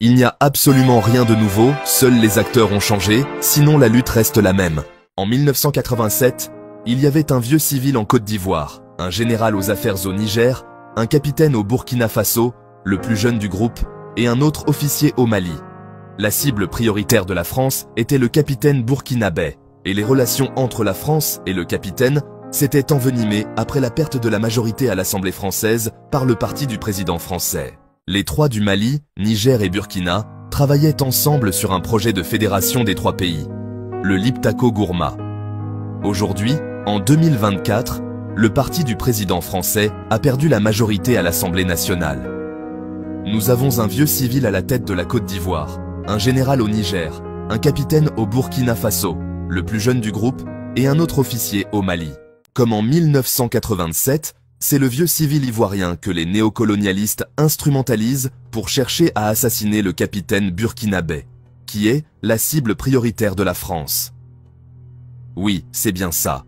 Il n'y a absolument rien de nouveau, seuls les acteurs ont changé, sinon la lutte reste la même. En 1987, il y avait un vieux civil en Côte d'Ivoire, un général aux affaires au Niger, un capitaine au Burkina Faso, le plus jeune du groupe, et un autre officier au Mali. La cible prioritaire de la France était le capitaine burkinabé, et les relations entre la France et le capitaine s'étaient envenimées après la perte de la majorité à l'Assemblée française par le parti du président français. Les trois du Mali, Niger et Burkina travaillaient ensemble sur un projet de fédération des trois pays, le Liptako Gourma. Aujourd'hui, en 2024, le parti du président français a perdu la majorité à l'Assemblée nationale. Nous avons un vieux civil à la tête de la Côte d'Ivoire, un général au Niger, un capitaine au Burkina Faso, le plus jeune du groupe, et un autre officier au Mali. Comme en 1987, c'est le vieux civil ivoirien que les néocolonialistes instrumentalisent pour chercher à assassiner le capitaine burkinabé, qui est la cible prioritaire de la France. Oui, c'est bien ça.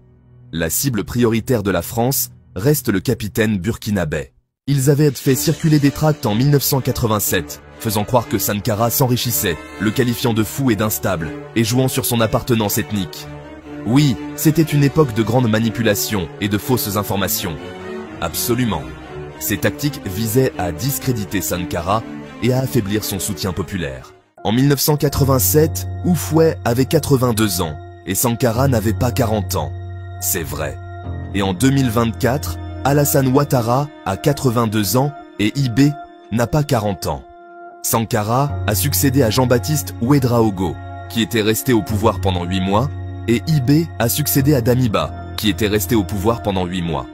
La cible prioritaire de la France reste le capitaine burkinabé. Ils avaient fait circuler des tracts en 1987, faisant croire que Sankara s'enrichissait, le qualifiant de fou et d'instable, et jouant sur son appartenance ethnique. Oui, c'était une époque de grande manipulation et de fausses informations. Absolument. Ces tactiques visaient à discréditer Sankara et à affaiblir son soutien populaire. En 1987, Houphouët avait 82 ans et Sankara n'avait pas 40 ans. C'est vrai. Et en 2024, Alassane Ouattara a 82 ans et Ibé n'a pas 40 ans. Sankara a succédé à Jean-Baptiste Ouédraogo, qui était resté au pouvoir pendant 8 mois, et Ibé a succédé à Damiba, qui était resté au pouvoir pendant 8 mois.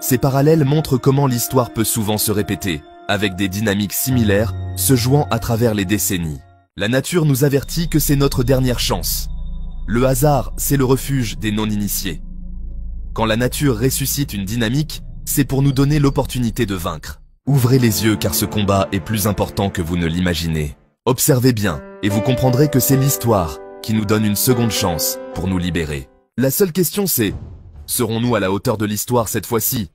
Ces parallèles montrent comment l'histoire peut souvent se répéter, avec des dynamiques similaires se jouant à travers les décennies. La nature nous avertit que c'est notre dernière chance. Le hasard, c'est le refuge des non-initiés. Quand la nature ressuscite une dynamique, c'est pour nous donner l'opportunité de vaincre. Ouvrez les yeux car ce combat est plus important que vous ne l'imaginez. Observez bien et vous comprendrez que c'est l'histoire qui nous donne une seconde chance pour nous libérer. La seule question c'est, serons-nous à la hauteur de l'histoire cette fois-ci?